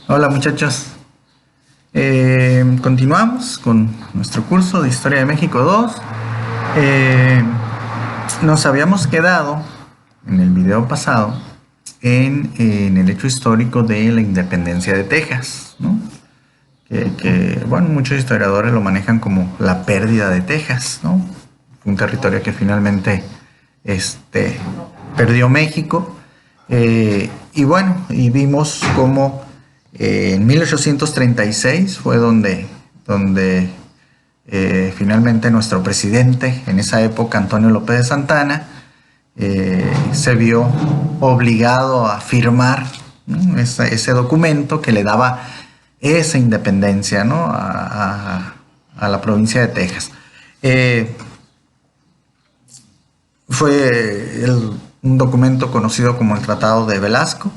Hola muchachos. Continuamos con nuestro curso de Historia de México 2. Nos habíamos quedado en el video pasado en el hecho histórico de la independencia de Texas, ¿no? Bueno, muchos historiadores lo manejan como la pérdida de Texas, ¿no? Un territorio que finalmente perdió México. Y bueno, y vimos cómo en 1836 fue donde finalmente nuestro presidente en esa época, Antonio López de Santana, se vio obligado a firmar, ¿no?, ese documento que le daba esa independencia, ¿no?, a la provincia de Texas. Fue un documento conocido como el Tratado de Velasco,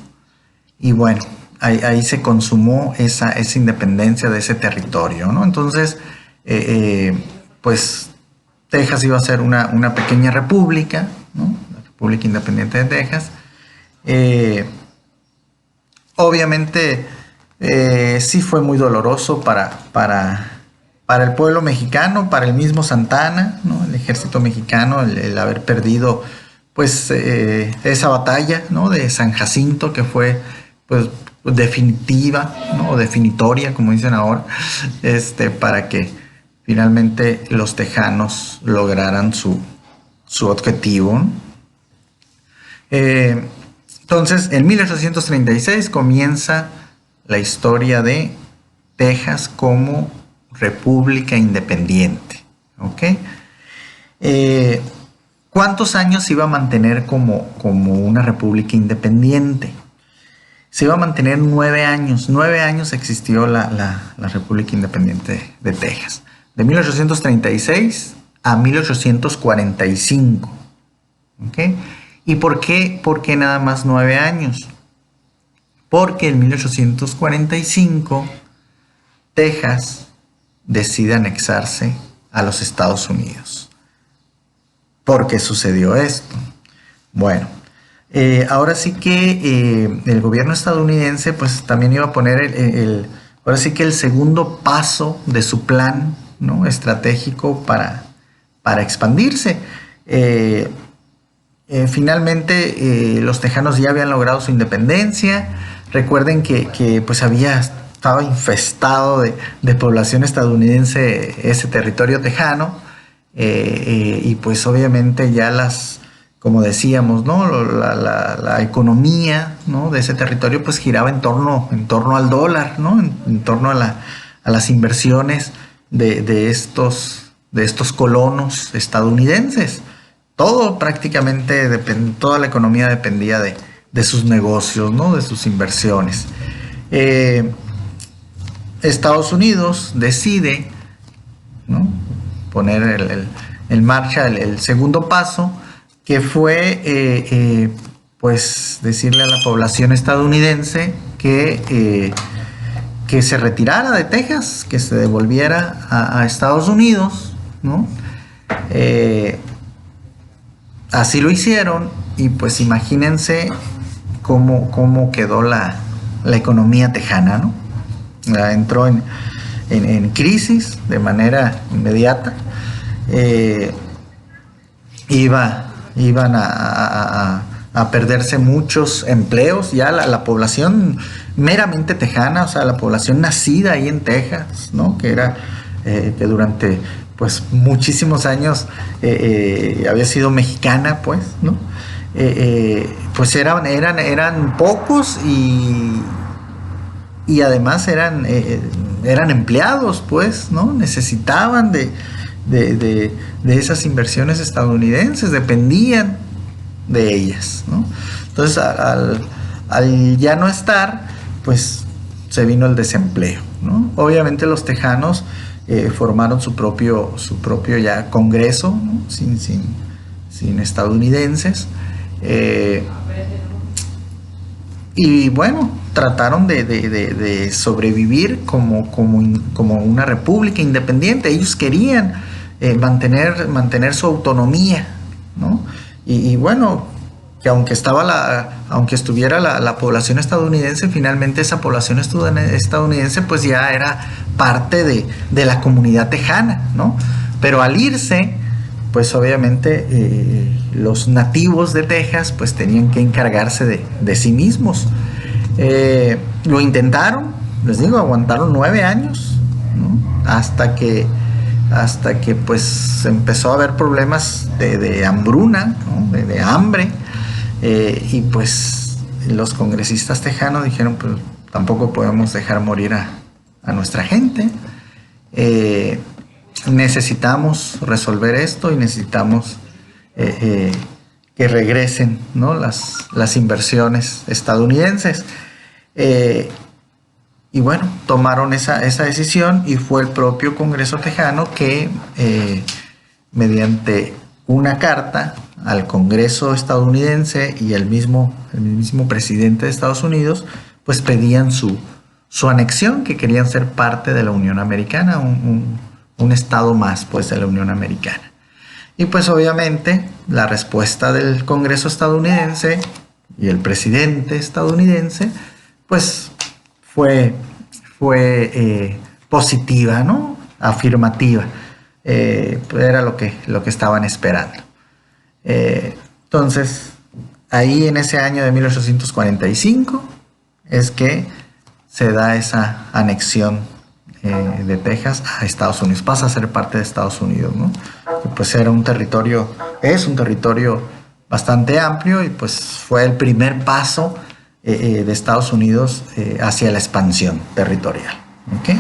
y bueno, ahí se consumó esa independencia de ese territorio, ¿no? Entonces, pues Texas iba a ser una pequeña república, ¿no? La República Independiente de Texas. Obviamente, sí fue muy doloroso para el pueblo mexicano, para el mismo Santana, ¿no?, el ejército mexicano, el haber perdido pues esa batalla, ¿no?, de San Jacinto, que fue pues definitiva, ¿no?, o definitoria, como dicen ahora, para que finalmente los tejanos lograran su objetivo, ¿no? Entonces, en 1836 comienza la historia de Texas como república independiente, ¿ok? ¿Cuántos años se iba a mantener como una república independiente? Se iba a mantener 9 años. 9 años existió la República Independiente de Texas. De 1836 a 1845. ¿Ok? ¿Y por qué nada más 9 años? Porque en 1845 Texas decide anexarse a los Estados Unidos. ¿Por qué sucedió esto? Bueno, ahora sí que el gobierno estadounidense pues también iba a poner ahora sí que el segundo paso de su plan, ¿no?, estratégico para expandirse. Finalmente los tejanos ya habían logrado su independencia. Recuerden que pues estaba infestado de población estadounidense ese territorio tejano, y pues obviamente ya como decíamos, ¿no?, la economía, ¿no?, de ese territorio pues giraba en torno al dólar, ¿no?, en torno a las inversiones de estos colonos estadounidenses. Todo prácticamente, toda la economía dependía de sus negocios, ¿no?, de sus inversiones. Estados Unidos decide, ¿no?, poner en marcha el segundo paso, que fue pues decirle a la población estadounidense que se retirara de Texas, que se devolviera a Estados Unidos, ¿no? Así lo hicieron, y pues imagínense cómo quedó la economía tejana, ¿no? Entró en crisis de manera inmediata. Iban a perderse muchos empleos. Ya la población meramente tejana, o sea, la población nacida ahí en Texas, ¿no?, que era que durante pues muchísimos años había sido mexicana, pues, ¿no? Pues eran pocos, y además eran empleados, pues, ¿no? Necesitaban de esas inversiones estadounidenses, dependían de ellas, ¿no? Entonces, al ya no estar, pues se vino el desempleo, ¿no? Obviamente los tejanos formaron su propio ya congreso, ¿no?, sin estadounidenses, y bueno, trataron de sobrevivir como una república independiente. Ellos querían mantener su autonomía, ¿no? Y bueno, que aunque estuviera la población estadounidense, finalmente esa población estadounidense pues ya era parte de la comunidad tejana, ¿no? Pero al irse, pues obviamente los nativos de Texas pues tenían que encargarse de sí mismos. Lo intentaron, les digo, aguantaron 9 años, ¿no? Hasta que pues empezó a haber problemas de hambruna, ¿no? de hambre, y pues los congresistas tejanos dijeron, pues tampoco podemos dejar morir a nuestra gente. Necesitamos resolver esto y necesitamos que regresen, ¿no? las inversiones estadounidenses. Y bueno, tomaron esa decisión y fue el propio Congreso tejano que mediante una carta al Congreso estadounidense y el mismo presidente de Estados Unidos, pues pedían su anexión, que querían ser parte de la Unión Americana, un estado más pues de la Unión Americana. Y pues obviamente la respuesta del Congreso estadounidense y el presidente estadounidense pues fue positiva, ¿no? Afirmativa. Era lo que estaban esperando. Entonces, ahí en ese año de 1845 es que se da esa anexión de Texas a Estados Unidos. Pasa a ser parte de Estados Unidos, ¿no? Y pues es un territorio bastante amplio y pues fue el primer paso de Estados Unidos hacia la expansión territorial. ¿Okay?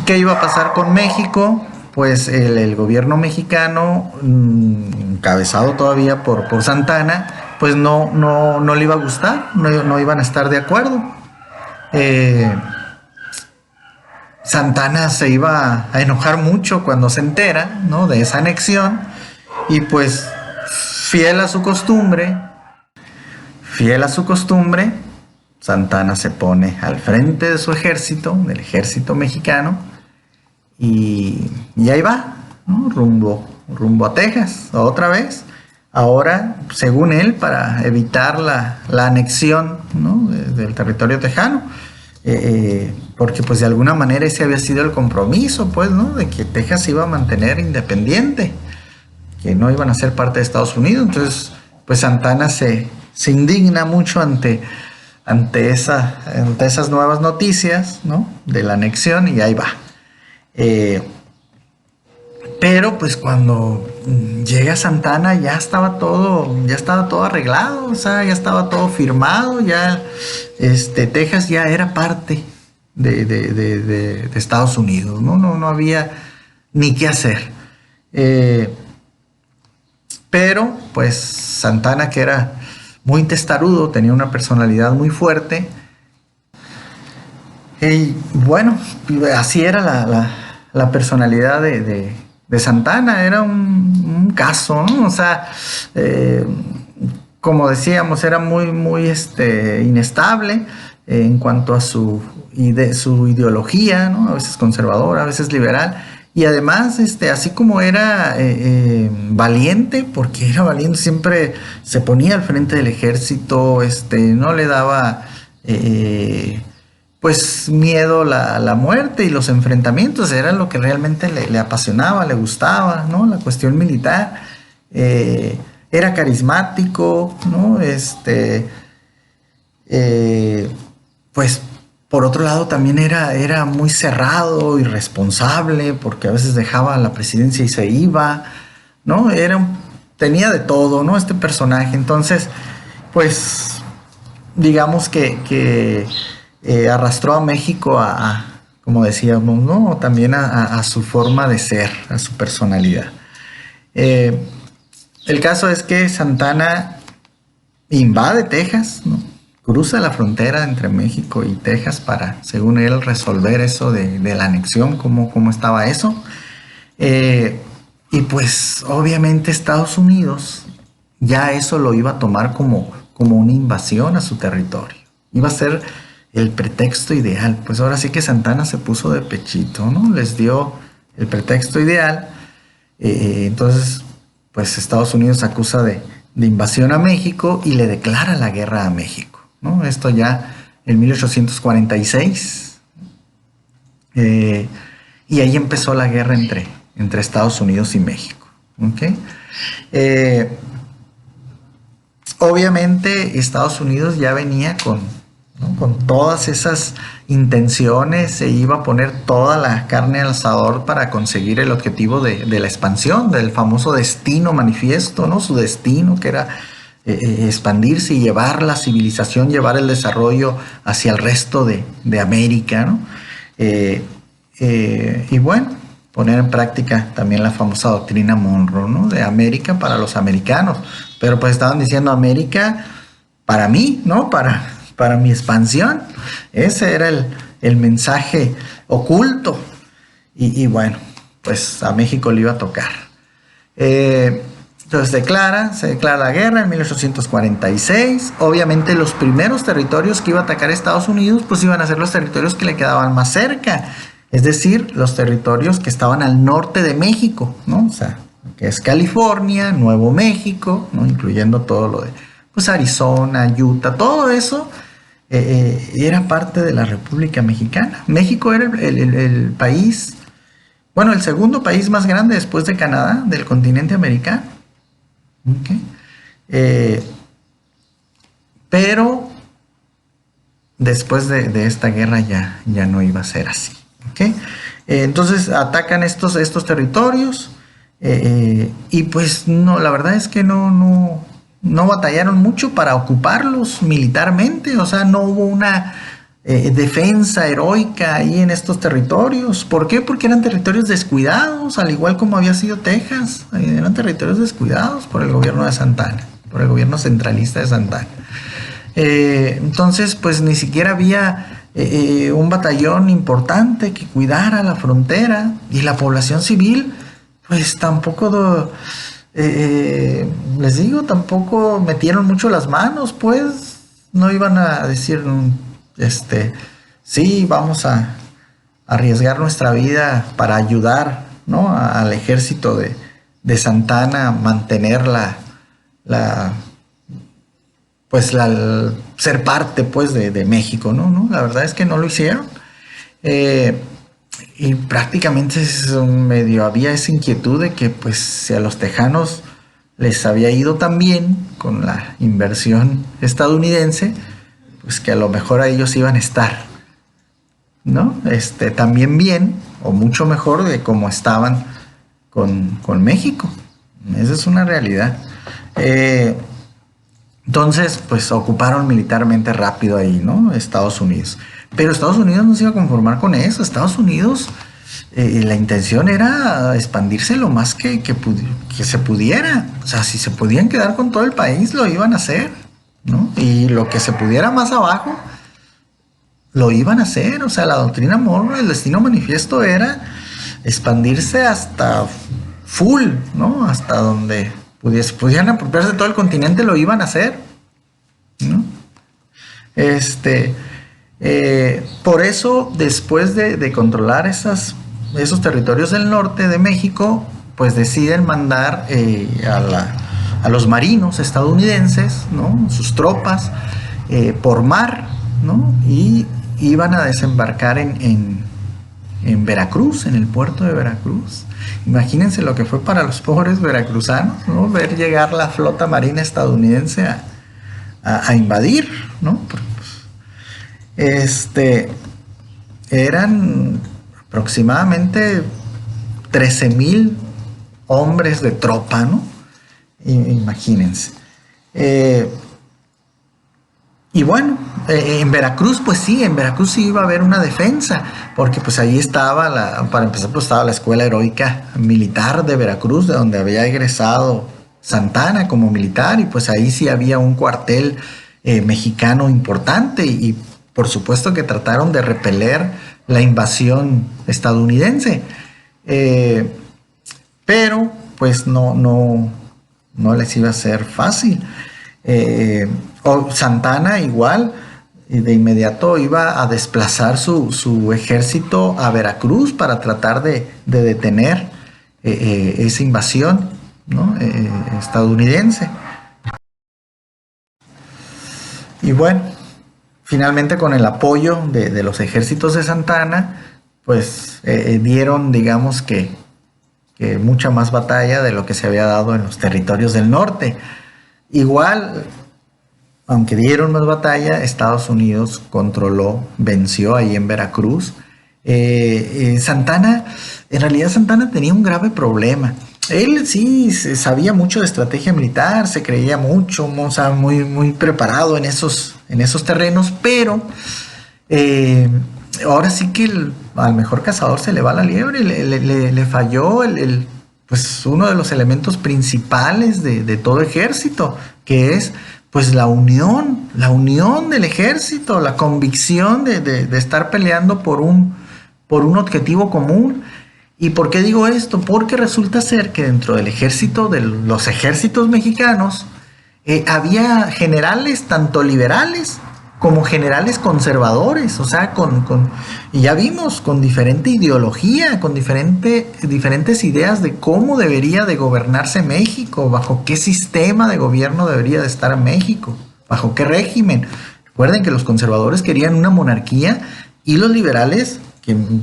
¿Qué iba a pasar con México? Pues el gobierno mexicano, encabezado todavía por Santana, pues no le iba a gustar, no iban a estar de acuerdo. Santana se iba a enojar mucho cuando se entera, ¿no? de esa anexión, y pues fiel a su costumbre, Santana se pone al frente de su ejército, del ejército mexicano, y ahí va, ¿no? rumbo a Texas, otra vez. Ahora, según él, para evitar la anexión, ¿no? del territorio tejano, porque pues de alguna manera ese había sido el compromiso, pues, ¿no? de que Texas se iba a mantener independiente, que no iban a ser parte de Estados Unidos. Entonces, pues Santana se indigna mucho ante esas nuevas noticias, ¿no? de la anexión, y ahí va. Pero pues cuando llega Santana ya estaba todo arreglado, o sea, ya estaba todo firmado, ya Texas ya era parte de Estados Unidos, no había ni qué hacer. Pero pues Santana, que era muy testarudo, tenía una personalidad muy fuerte, y bueno, así era la personalidad de Santana. Era un caso, ¿no? O sea, como decíamos, era muy inestable en cuanto a su ideología, ¿no? A veces conservadora, a veces liberal, y además, así como era valiente, porque era valiente, siempre se ponía al frente del ejército, no le daba pues miedo la muerte y los enfrentamientos, era lo que realmente le apasionaba, le gustaba, ¿no? La cuestión militar. Era carismático, ¿no? Pues por otro lado también era muy cerrado, irresponsable, porque a veces dejaba la presidencia y se iba, ¿no? Tenía de todo, ¿no? Este personaje. Entonces, pues digamos que arrastró a México como decíamos, ¿no? También a su forma de ser, a su personalidad. El caso es que Santana invade Texas, ¿no? Cruza la frontera entre México y Texas para, según él, resolver eso de la anexión, cómo estaba eso. Y pues obviamente Estados Unidos ya eso lo iba a tomar como una invasión a su territorio. Iba a ser el pretexto ideal. Pues ahora sí que Santana se puso de pechito, ¿no? Les dio el pretexto ideal. Entonces, pues Estados Unidos acusa de de invasión a México y le declara la guerra a México, ¿no? Esto ya en 1846. Y ahí empezó la guerra entre Estados Unidos y México. ¿Okay? Obviamente Estados Unidos ya venía con todas esas intenciones, se iba a poner toda la carne al asador para conseguir el objetivo de la expansión, del famoso destino manifiesto, ¿no? Su destino que era expandirse y llevar la civilización, llevar el desarrollo hacia el resto de América, ¿no? Y bueno, poner en práctica también la famosa doctrina Monroe, ¿no? De América para los americanos. Pero pues estaban diciendo América para mí, ¿no? Para mi expansión. Ese era el mensaje oculto. Y bueno, pues a México le iba a tocar. Entonces se declara la guerra en 1846. Obviamente los primeros territorios que iba a atacar Estados Unidos pues iban a ser los territorios que le quedaban más cerca. Es decir, los territorios que estaban al norte de México, ¿no? O sea, que es California, Nuevo México, ¿no? Incluyendo todo lo de pues, Arizona, Utah, todo eso era parte de la República Mexicana. México era el país, bueno, el segundo país más grande después de Canadá del continente americano. ¿Okay? Pero después de esta guerra ya no iba a ser así. ¿Okay? Entonces atacan estos territorios y pues no, la verdad es que no batallaron mucho para ocuparlos militarmente, o sea, no hubo una defensa heroica ahí en estos territorios. ¿Por qué? Porque eran territorios descuidados, al igual como había sido Texas, eran territorios descuidados por el gobierno de Santana, por el gobierno centralista de Santana. Entonces, pues ni siquiera había un batallón importante que cuidara la frontera y la población civil, pues tampoco, les digo, tampoco metieron mucho las manos, pues no iban a decir, sí, vamos a arriesgar nuestra vida para ayudar, ¿no? Al ejército de Santana a mantener ser parte pues de México, ¿no? La verdad es que no lo hicieron. Y prácticamente medio había esa inquietud de que pues si a los tejanos les había ido tan bien con la inversión estadounidense, pues que a lo mejor a ellos iban a estar, ¿no? También bien o mucho mejor de como estaban con México. Esa es una realidad. Entonces, pues ocuparon militarmente rápido ahí, ¿no? Estados Unidos. Pero Estados Unidos no se iba a conformar con eso. Estados Unidos, la intención era expandirse lo más que se pudiera. O sea, si se podían quedar con todo el país, lo iban a hacer, ¿no? Y lo que se pudiera más abajo, lo iban a hacer. O sea, la doctrina Monroe, el destino manifiesto era expandirse hasta full, ¿no? Hasta donde pudieran apropiarse de todo el continente, lo iban a hacer, ¿no? Por eso, después de controlar esos territorios del norte de México, pues deciden mandar a los marinos estadounidenses, ¿no? Sus tropas por mar, ¿no? Y iban a desembarcar en Veracruz, en el puerto de Veracruz. Imagínense lo que fue para los pobres veracruzanos, ¿no? Ver llegar la flota marina estadounidense a invadir, ¿no? Eran aproximadamente 13,000 hombres de tropa, ¿no? Imagínense. Y bueno, en Veracruz, pues sí, en Veracruz sí iba a haber una defensa, porque pues ahí estaba, para empezar, pues estaba la Escuela Heroica Militar de Veracruz, de donde había egresado Santana como militar, y pues ahí sí había un cuartel mexicano importante, y por supuesto que trataron de repeler la invasión estadounidense, pero pues no les iba a ser fácil. Santana igual de inmediato iba a desplazar su ejército a Veracruz para tratar de detener esa invasión, ¿no? Estadounidense. Y bueno, finalmente con el apoyo de los ejércitos de Santa Anna, pues dieron, digamos que mucha más batalla de lo que se había dado en los territorios del norte. Igual, aunque dieron más batalla, Estados Unidos controló, venció ahí en Veracruz. Santa Anna, en realidad Santa Anna tenía un grave problema. Él sí sabía mucho de estrategia militar, se creía mucho, o sea, muy, muy preparado en esos terrenos, pero ahora sí que al mejor cazador se le va la liebre, le falló pues uno de los elementos principales de todo ejército, que es pues la unión del ejército, la convicción de estar peleando por un objetivo común. ¿Y por qué digo esto? Porque resulta ser que dentro del ejército, de los ejércitos mexicanos, había generales tanto liberales como generales conservadores, o sea, y ya vimos, con diferente ideología, con diferentes ideas de cómo debería de gobernarse México, bajo qué sistema de gobierno debería de estar México, bajo qué régimen. Recuerden que los conservadores querían una monarquía y los liberales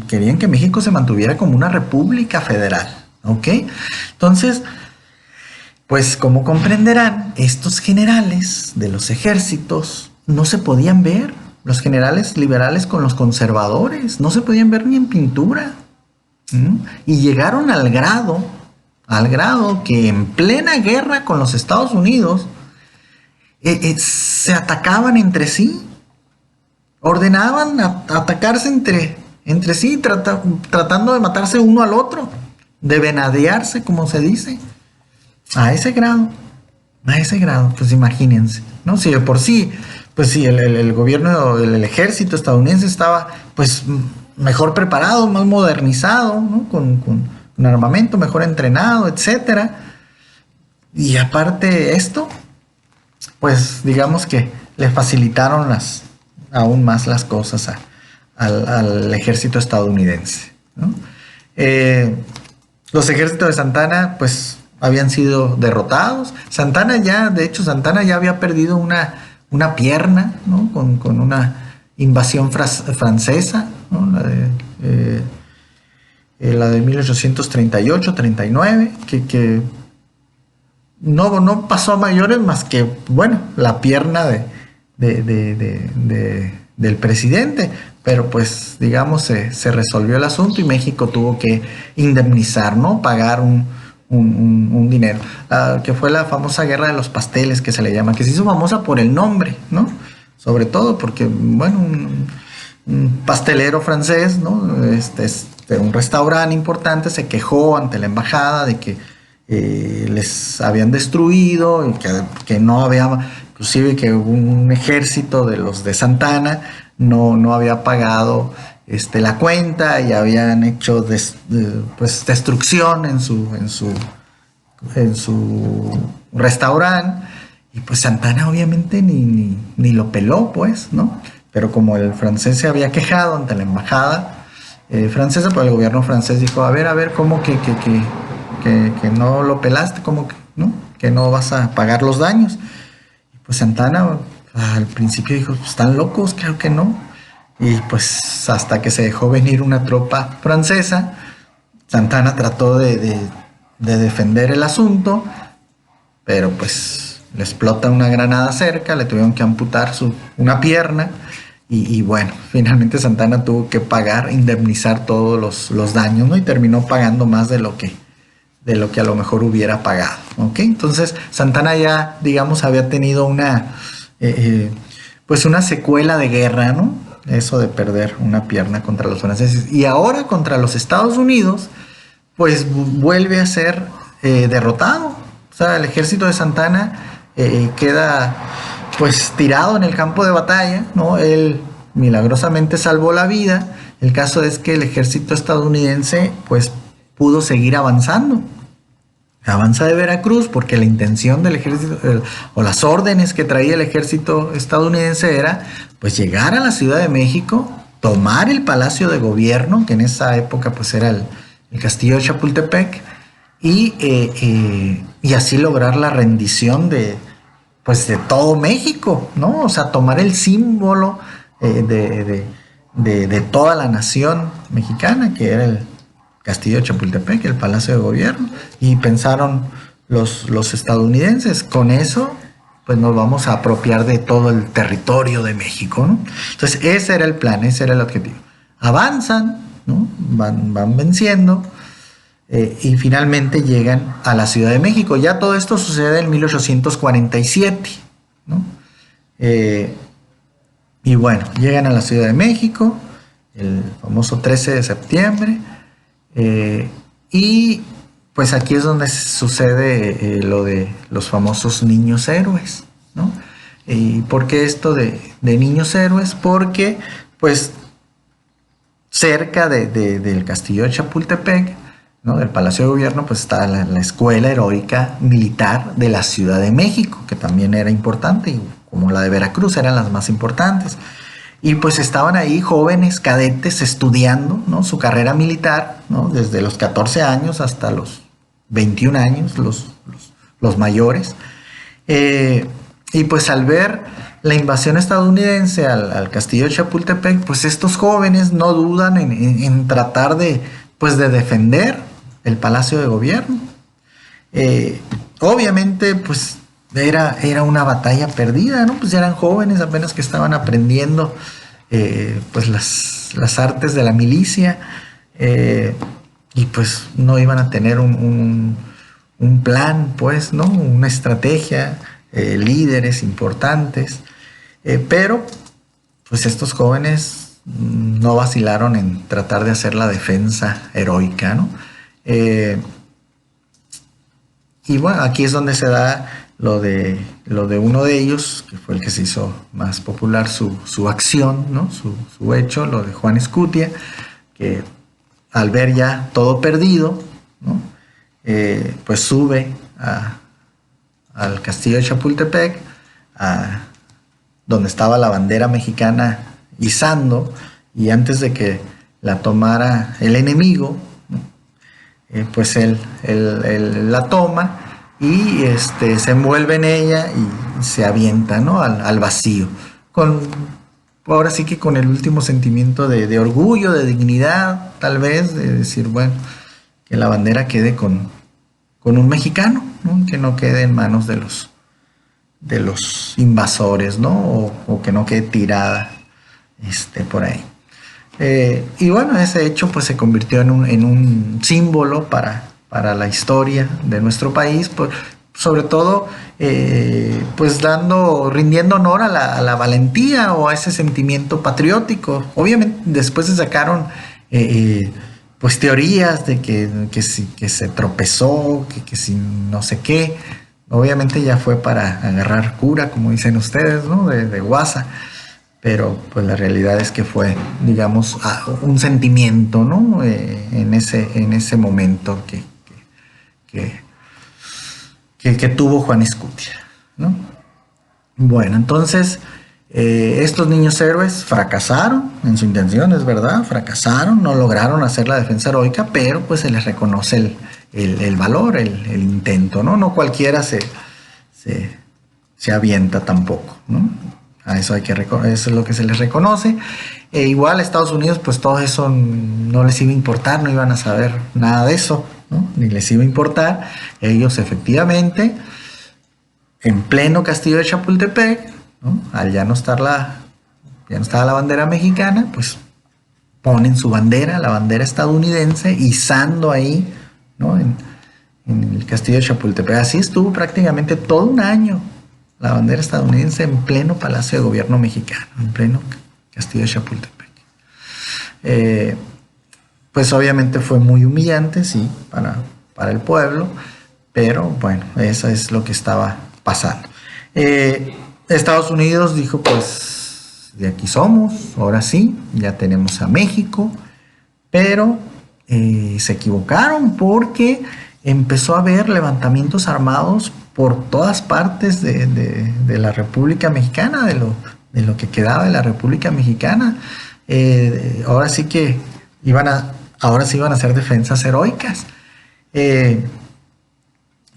querían que México se mantuviera como una república federal, ¿ok? Entonces, pues como comprenderán, estos generales de los ejércitos no se podían ver, los generales liberales con los conservadores, no se podían ver ni en pintura. Y llegaron al grado que en plena guerra con los Estados Unidos, se atacaban entre sí, ordenaban atacarse entre sí, tratando de matarse uno al otro, de venadearse, como se dice, a ese grado, pues imagínense, ¿no? Si de por sí, pues sí, el gobierno, el ejército estadounidense estaba, pues, mejor preparado, más modernizado, ¿no? Con armamento mejor entrenado, etcétera. Y aparte esto, pues, digamos que le facilitaron aún más las cosas al ejército estadounidense, ¿no? Los ejércitos de Santa Anna pues habían sido derrotados. Santa Anna ya había perdido una pierna, ¿no? con una invasión francesa, ¿no? La de 1838-39, que no pasó a mayores más que, bueno, la pierna del presidente, pero pues digamos se resolvió el asunto y México tuvo que indemnizar, ¿no? Pagar un dinero, que fue la famosa guerra de los pasteles, que se le llama, que se hizo famosa por el nombre, ¿no? Sobre todo porque, bueno, un pastelero francés, ¿no? Un restaurante importante se quejó ante la embajada de que les habían destruido y que no había, inclusive que un ejército de los de Santa Anna no había pagado la cuenta y habían hecho pues destrucción en su restaurante, y pues Santa Anna obviamente ni lo peló, pues, ¿no? Pero como el francés se había quejado ante la embajada francesa, pues el gobierno francés dijo, a ver, ¿cómo que no lo pelaste? ¿Cómo que no vas a pagar los daños? Y pues Santa Anna al principio dijo, ¿están locos? Creo que no. Y pues hasta que se dejó venir una tropa francesa, Santa Anna trató de defender el asunto, pero pues le explota una granada cerca, le tuvieron que amputar una pierna y bueno, finalmente Santa Anna tuvo que indemnizar todos los daños, ¿no? Y terminó pagando más de lo que a lo mejor hubiera pagado, ¿ok? Entonces Santa Anna ya, digamos, había tenido pues una secuela de guerra, ¿no? Eso de perder una pierna contra los franceses. Y ahora contra los Estados Unidos, pues vuelve a ser derrotado. O sea, el ejército de Santa Anna queda pues tirado en el campo de batalla, ¿no? Él milagrosamente salvó la vida. El caso es que el ejército estadounidense pues pudo seguir avanzando. Avanza de Veracruz porque la intención del ejército o las órdenes que traía el ejército estadounidense era pues llegar a la Ciudad de México, tomar el Palacio de Gobierno, que en esa época pues era el castillo de Chapultepec, y así lograr la rendición pues de todo México, ¿no? O sea, tomar el símbolo de toda la nación mexicana, que era el Castillo de Chapultepec, el Palacio de Gobierno, y pensaron los estadounidenses, con eso pues nos vamos a apropiar de todo el territorio de México, ¿no? Entonces ese era el plan, ese era el objetivo. Avanzan, ¿no? Van venciendo, y finalmente llegan a la Ciudad de México. Ya todo esto sucede en 1847, ¿no? Y bueno, llegan a la Ciudad de México, el famoso 13 de septiembre, y pues aquí es donde sucede lo de los famosos niños héroes, ¿no? ¿Y por qué esto de niños héroes? Porque pues cerca del castillo de Chapultepec, ¿no? Del Palacio de Gobierno, pues está la Escuela Heroica Militar de la Ciudad de México, que también era importante, y como la de Veracruz eran las más importantes. Y pues estaban ahí jóvenes cadetes estudiando, ¿no? Su carrera militar, ¿no? Desde los 14 años hasta los 21 años, los mayores. Y pues al ver la invasión estadounidense al castillo de Chapultepec, pues estos jóvenes no dudan en tratar pues de defender el Palacio de Gobierno. Obviamente, pues era una batalla perdida, ¿no? Pues eran jóvenes apenas que estaban aprendiendo pues las artes de la milicia, y pues no iban a tener un plan, pues, ¿no? Una estrategia, líderes importantes, pero pues estos jóvenes no vacilaron en tratar de hacer la defensa heroica, ¿no? Y bueno, aquí es donde se da lo de uno de ellos, que fue el que se hizo más popular su acción, ¿no? Su hecho, lo de Juan Escutia, que al ver ya todo perdido, ¿no? Pues sube al castillo de Chapultepec, donde estaba la bandera mexicana izando, y antes de que la tomara el enemigo, ¿no? Pues él la toma y se envuelve en ella y se avienta, ¿no? al vacío, ahora sí que con el último sentimiento de orgullo, de dignidad, tal vez, de decir, bueno, que la bandera quede con un mexicano, ¿no? Que no quede en manos de los invasores, ¿no? O que no quede tirada por ahí. Y bueno, ese hecho pues se convirtió en un símbolo para la historia de nuestro país, sobre todo pues rindiendo honor a la valentía o a ese sentimiento patriótico. Obviamente después se sacaron pues teorías de que se tropezó, que si no sé qué. Obviamente ya fue para agarrar cura, como dicen ustedes, ¿no? De guasa. Pero pues la realidad es que fue, digamos, un sentimiento, ¿no? En ese momento que tuvo Juan Escutia, ¿no? Bueno, entonces estos niños héroes fracasaron en su intención, es verdad, fracasaron, no lograron hacer la defensa heroica, pero pues se les reconoce el valor, el intento, ¿no? No cualquiera se avienta tampoco, ¿no? A eso eso es lo que se les reconoce. Igual a Estados Unidos, pues todo eso no les iba a importar, no iban a saber nada de eso, ¿no? Ni les iba a importar. Ellos efectivamente, en pleno castillo de Chapultepec, ¿no? Al ya no estaba la bandera mexicana, pues ponen su bandera, la bandera estadounidense, izando ahí, ¿no? En el castillo de Chapultepec. Así estuvo prácticamente todo un año la bandera estadounidense en pleno Palacio de Gobierno mexicano, en pleno castillo de Chapultepec. Pues obviamente fue muy humillante, sí, para el pueblo, pero bueno, eso es lo que estaba pasando. Estados Unidos dijo, pues de aquí somos, ahora sí, ya tenemos a México, pero se equivocaron porque empezó a haber levantamientos armados por todas partes de la República Mexicana, de lo que quedaba de la República Mexicana. Ahora sí que iban a hacer defensas heroicas.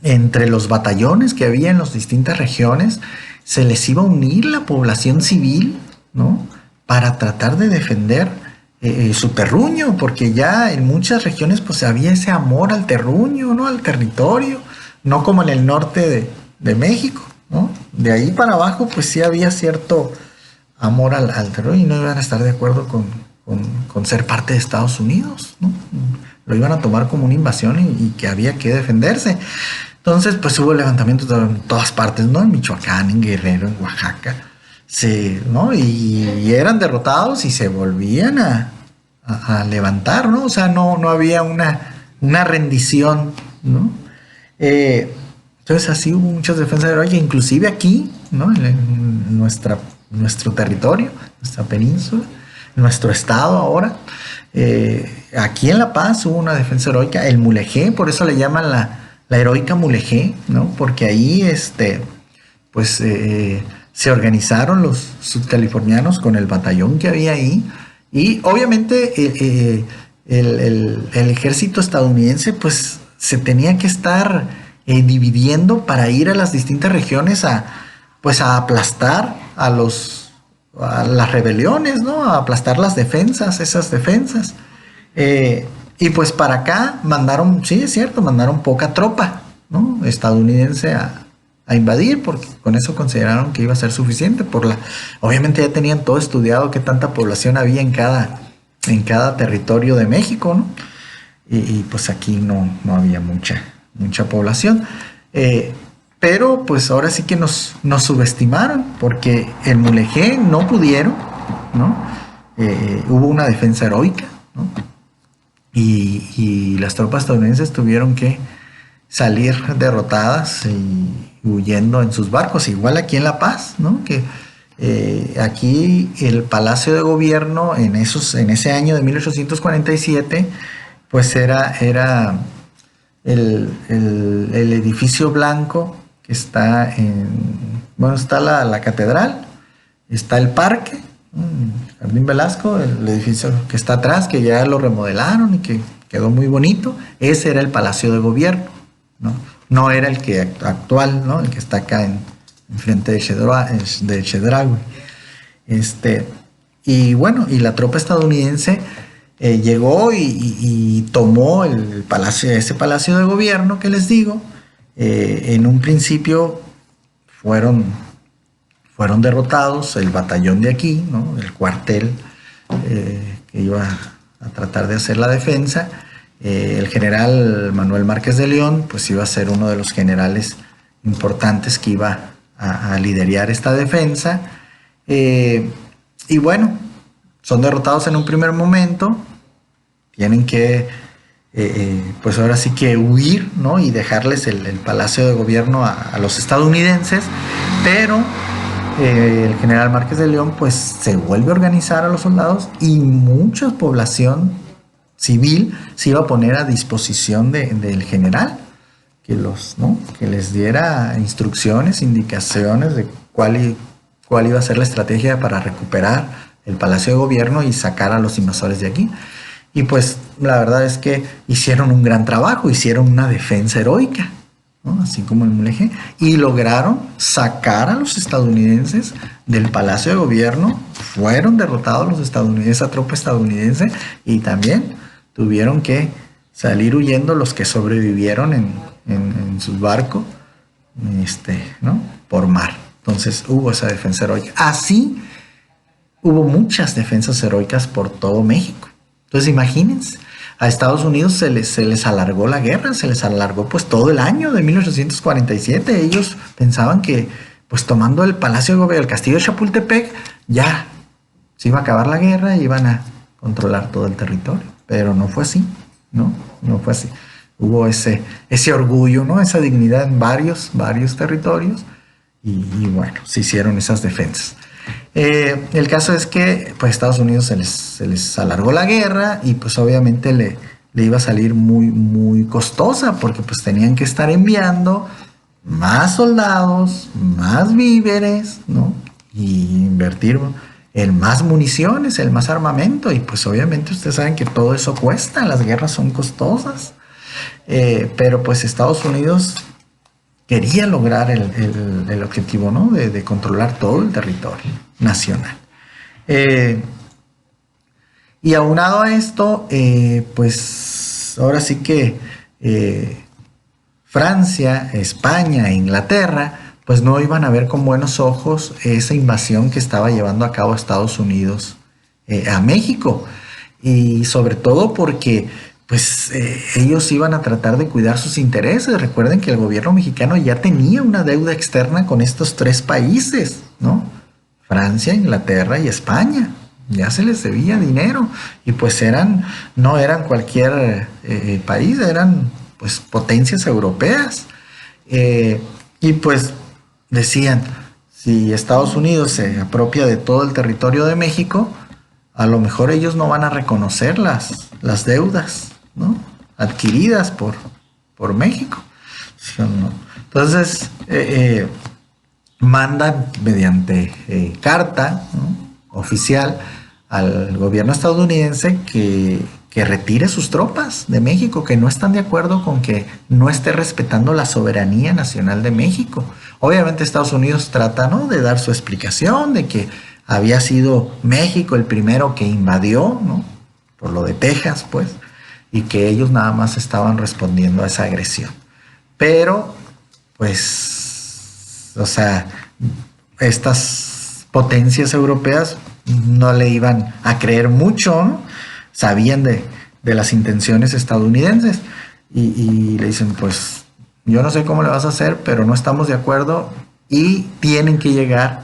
entre los batallones que había en las distintas regiones, se les iba a unir la población civil, ¿no? Para tratar de defender su terruño, porque ya en muchas regiones pues había ese amor al terruño, ¿no? Al territorio, no como en el norte de México, ¿no? De ahí para abajo pues sí había cierto amor al terruño y no iban a estar de acuerdo con ser parte de Estados Unidos, ¿no? Lo iban a tomar como una invasión y que había que defenderse. Entonces, pues hubo levantamientos en todas partes, ¿no? En Michoacán, en Guerrero, en Oaxaca, sí, ¿no? Y eran derrotados y se volvían a levantar, ¿no? O sea, no había una rendición, ¿no? Entonces así hubo muchas defensas heroicas, inclusive aquí, ¿no? En nuestro territorio, nuestra península, nuestro estado ahora. Aquí en La Paz hubo una defensa heroica, el Mulegé, por eso le llaman la heroica Mulegé, ¿no? Porque ahí, pues, se organizaron los sudcalifornianos con el batallón que había ahí. Y obviamente el ejército estadounidense, pues, se tenía que estar dividiendo para ir a las distintas regiones pues, a aplastar a las rebeliones, ¿no? A aplastar las defensas, esas defensas. Y pues para acá mandaron, sí es cierto, mandaron poca tropa, ¿no? Estadounidense a invadir, porque con eso consideraron que iba a ser suficiente. Obviamente ya tenían todo estudiado qué tanta población había en cada territorio de México, ¿no? Y pues aquí no había mucha población. Pero pues ahora sí que nos subestimaron, porque en Mulegé no pudieron, ¿no? Hubo una defensa heroica, ¿no? Y las tropas estadounidenses tuvieron que salir derrotadas y huyendo en sus barcos, igual aquí en La Paz, ¿no? Que aquí el Palacio de Gobierno en ese año de 1847, pues era el edificio blanco que está está la catedral, está el parque, Jardín Velasco, el edificio que está atrás, que ya lo remodelaron y que quedó muy bonito. Ese era el Palacio de Gobierno, ¿no? No era el que actual, ¿no? El que está acá enfrente de Chedraui. Y bueno, y la tropa estadounidense llegó y tomó ese Palacio de Gobierno que les digo. En un principio fueron derrotados el batallón de aquí, ¿no? El cuartel que iba a tratar de hacer la defensa. El general Manuel Márquez de León pues iba a ser uno de los generales importantes que iba a liderar esta defensa. Y bueno, son derrotados en un primer momento, tienen que pues ahora sí que huir, ¿no? Y dejarles el Palacio de Gobierno a los estadounidenses, pero el general Márquez de León pues se vuelve a organizar a los soldados y mucha población civil se iba a poner a disposición del general, que les diera instrucciones, indicaciones de cuál iba a ser la estrategia para recuperar el Palacio de Gobierno y sacar a los invasores de aquí. Y pues la verdad es que hicieron un gran trabajo, hicieron una defensa heroica, ¿no? Así como el Mulegé, y lograron sacar a los estadounidenses del Palacio de Gobierno. Fueron derrotados los estadounidenses, esa tropa estadounidense, y también tuvieron que salir huyendo los que sobrevivieron en sus barcos, ¿no? Por mar. Entonces hubo esa defensa heroica. Así hubo muchas defensas heroicas por todo México. Entonces imagínense, a Estados Unidos se les alargó la guerra, se les alargó pues todo el año de 1847. Ellos pensaban que pues tomando el Palacio de Gobierno, el Castillo de Chapultepec, ya se iba a acabar la guerra y iban a controlar todo el territorio. Pero no fue así, ¿no? No fue así. Hubo ese orgullo, ¿no? Esa dignidad en varios territorios y bueno, se hicieron esas defensas. El caso es que pues Estados Unidos se les alargó la guerra y pues obviamente le iba a salir muy, muy costosa porque pues tenían que estar enviando más soldados, más víveres, ¿no? Y invertir en más municiones, en más armamento y pues obviamente ustedes saben que todo eso cuesta, las guerras son costosas. Pero pues Estados Unidos quería lograr el objetivo, ¿no? De controlar todo el territorio nacional. Y aunado a esto, pues ahora sí que Francia, España e Inglaterra, pues no iban a ver con buenos ojos esa invasión que estaba llevando a cabo Estados Unidos a México. Y sobre todo porque pues ellos iban a tratar de cuidar sus intereses. Recuerden que el gobierno mexicano ya tenía una deuda externa con estos tres países, ¿no? Francia, Inglaterra y España. Ya se les debía dinero y pues no eran cualquier país, eran pues potencias europeas. Y pues decían, si Estados Unidos se apropia de todo el territorio de México, a lo mejor ellos no van a reconocer las deudas, ¿no? Adquiridas por México. ¿Sí o no? Entonces, mandan mediante carta, ¿no?, oficial al gobierno estadounidense que retire sus tropas de México, que no están de acuerdo con que no esté respetando la soberanía nacional de México. Obviamente Estados Unidos trata, ¿no?, de dar su explicación de que había sido México el primero que invadió, ¿no?, por lo de Texas, pues, y que ellos nada más estaban respondiendo a esa agresión. Pero, pues, o sea, estas potencias europeas no le iban a creer mucho, ¿no? Sabían de las intenciones estadounidenses y le dicen, pues, yo no sé cómo le vas a hacer, pero no estamos de acuerdo y tienen que llegar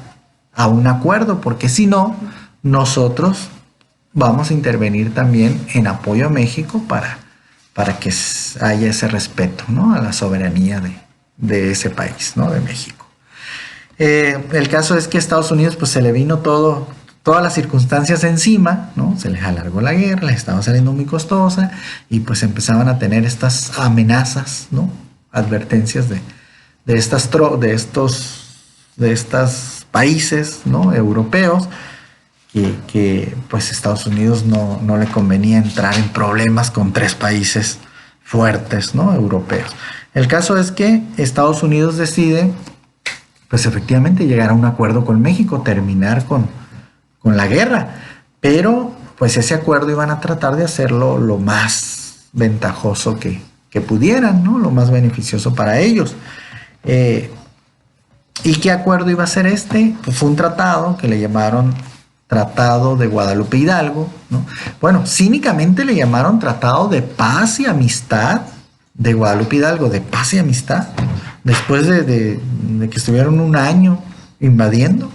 a un acuerdo, porque si no, nosotros vamos a intervenir también en apoyo a México para que haya ese respeto, ¿no?, a la soberanía de ese país, ¿no?, de México. El caso es que a Estados Unidos pues se le vino todas las circunstancias encima, ¿no? Se les alargó la guerra, les estaba saliendo muy costosa y pues empezaban a tener estas amenazas, ¿no?, advertencias de estos países, ¿no?, europeos, que pues Estados Unidos no le convenía entrar en problemas con tres países fuertes, ¿no?, europeos. El caso es que Estados Unidos decide pues efectivamente llegar a un acuerdo con México, terminar con la guerra, pero pues ese acuerdo iban a tratar de hacerlo lo más ventajoso que pudieran, ¿no?, lo más beneficioso para ellos. ¿Y qué acuerdo iba a ser este? Pues fue un tratado que le llamaron Tratado de Guadalupe Hidalgo, ¿no? Bueno, cínicamente le llamaron Tratado de Paz y Amistad de Guadalupe Hidalgo, de paz y amistad, después de que estuvieron un año invadiendo,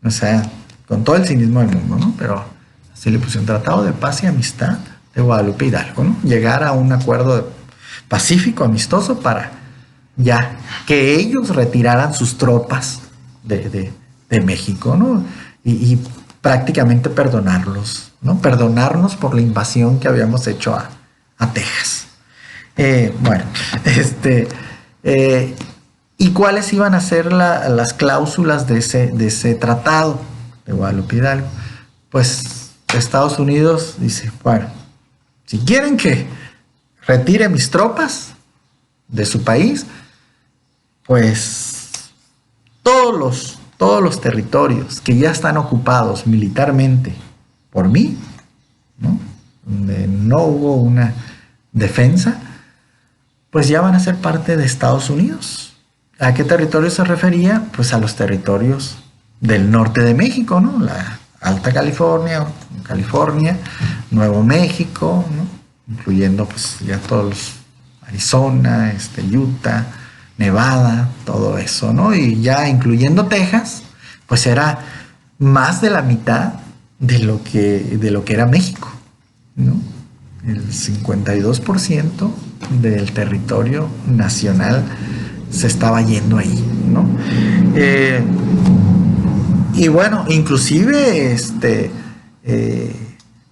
o sea, con todo el cinismo del mundo, ¿no? Pero así le pusieron Tratado de Paz y Amistad de Guadalupe Hidalgo, ¿no? Llegar a un acuerdo pacífico, amistoso, para ya que ellos retiraran sus tropas de México, ¿no? Y prácticamente perdonarlos, ¿no? Perdonarnos por la invasión que habíamos hecho a Texas. Bueno, ¿y cuáles iban a ser las cláusulas de ese tratado de Guadalupe Hidalgo? Pues Estados Unidos dice, bueno, si quieren que retire mis tropas de su país, pues todos los territorios que ya están ocupados militarmente por mí, ¿no?, donde no hubo una defensa, pues ya van a ser parte de Estados Unidos. ¿A qué territorio se refería? Pues a los territorios del norte de México, ¿no? La Alta California, Nuevo México, ¿no?, incluyendo pues ya todos los Arizona, Utah, Nevada, todo eso, ¿no? Y ya incluyendo Texas, pues era más de la mitad de lo que era México, ¿no? El 52% del territorio nacional se estaba yendo ahí, ¿no? Y bueno, inclusive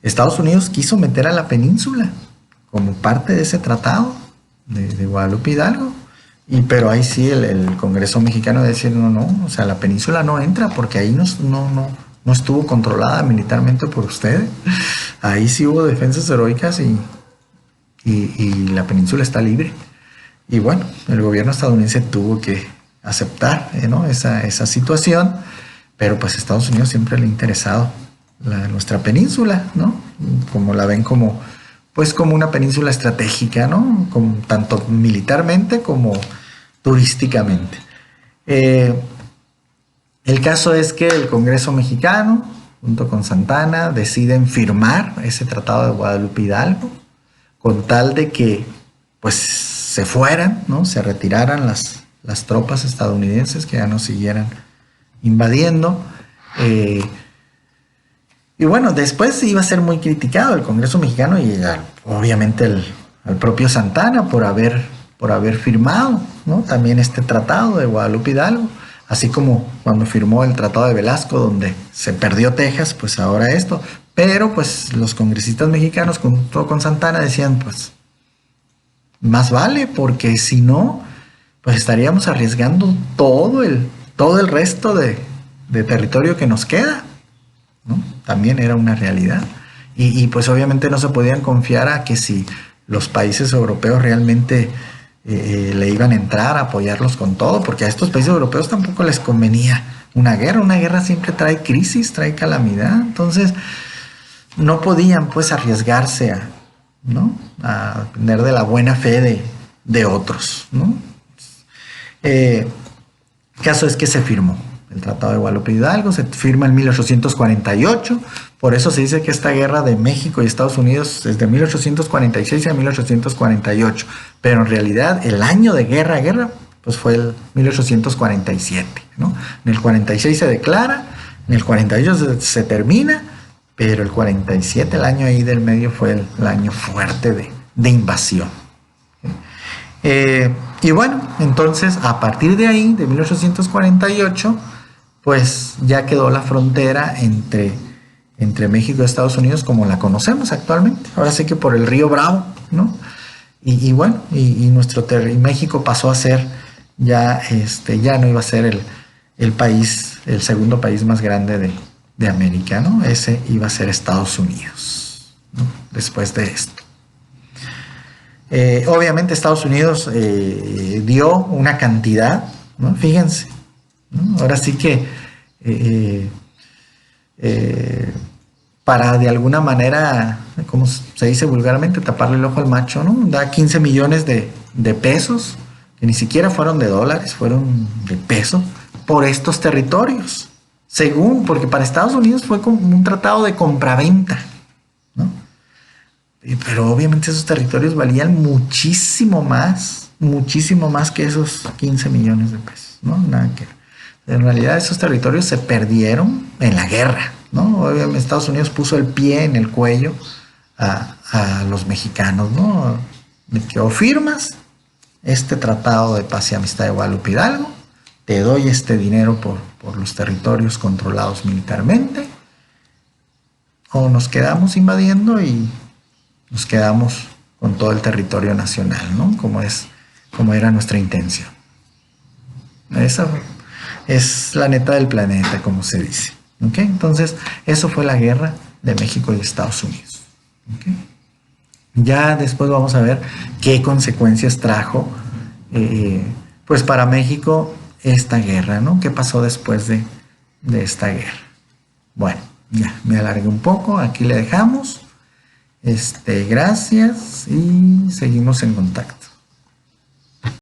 Estados Unidos quiso meter a la península como parte de ese tratado de Guadalupe Hidalgo, pero ahí sí el Congreso mexicano decía, no, o sea, la península no entra porque ahí no estuvo controlada militarmente por ustedes. Ahí sí hubo defensas heroicas y la península está libre. Y bueno, el gobierno estadounidense tuvo que aceptar, ¿no? esa situación, pero pues a Estados Unidos siempre le ha interesado nuestra península, ¿no? Como la ven como, pues como una península estratégica, ¿no? Como, tanto militarmente como turísticamente. El caso es que el Congreso mexicano, junto con Santana, deciden firmar ese Tratado de Guadalupe Hidalgo, con tal de que pues se fueran, ¿no? Se retiraran las tropas estadounidenses, que ya no siguieran invadiendo. Y bueno, después iba a ser muy criticado el Congreso mexicano y obviamente al propio Santana por haber firmado, ¿no? También este tratado de Guadalupe Hidalgo, así como cuando firmó el Tratado de Velasco, donde se perdió Texas, pues ahora esto. Pero pues los congresistas mexicanos junto con Santana decían, pues más vale, porque si no, pues estaríamos arriesgando todo el resto de territorio que nos queda, ¿no? También era una realidad. Y pues obviamente no se podían confiar a que si los países europeos realmente le iban a entrar a apoyarlos con todo, porque a estos países europeos tampoco les convenía una guerra. Una guerra siempre trae crisis, trae calamidad. Entonces no podían pues arriesgarse ¿no? a depender de la buena fe de otros, ¿no? El caso es que se firmó el Tratado de Guadalupe Hidalgo, se firma en 1848, por eso se dice que esta guerra de México y Estados Unidos es de 1846 a 1848, pero en realidad el año de guerra, pues fue el 1847, ¿no? En el 46 se declara, en el 48 se termina, pero el 47, el año ahí del medio, fue el año fuerte de invasión. Y bueno, entonces a partir de ahí, de 1848, pues ya quedó la frontera entre México y Estados Unidos como la conocemos actualmente. Ahora sí que por el río Bravo, ¿no? Y bueno, y México pasó a ser ya no iba a ser el país, el segundo país más grande de América, ¿no? Ese iba a ser Estados Unidos, ¿no? Después de esto. Obviamente Estados Unidos dio una cantidad, ¿no? Fíjense, ¿no? Ahora sí que para de alguna manera, como se dice vulgarmente, taparle el ojo al macho, ¿no? Da 15 millones de pesos, que ni siquiera fueron de dólares, fueron de pesos, por estos territorios. Porque para Estados Unidos fue como un tratado de compraventa, ¿no? Pero obviamente esos territorios valían muchísimo más que esos 15 millones de pesos, ¿no? Nada que ver. En realidad esos territorios se perdieron en la guerra, ¿no? Obviamente Estados Unidos puso el pie en el cuello a los mexicanos, ¿no? De que o firmas este tratado de paz y amistad de Guadalupe Hidalgo, te doy este dinero por los territorios controlados militarmente, o nos quedamos invadiendo y nos quedamos con todo el territorio nacional, ¿no? Como era nuestra intención. Esa es la neta del planeta, como se dice. ¿Okay? Entonces, eso fue la guerra de México y Estados Unidos. ¿Okay? Ya después vamos a ver qué consecuencias trajo pues para México esta guerra, ¿no? ¿Qué pasó después de esta guerra? Bueno, ya me alargué un poco, aquí le dejamos. Gracias y seguimos en contacto.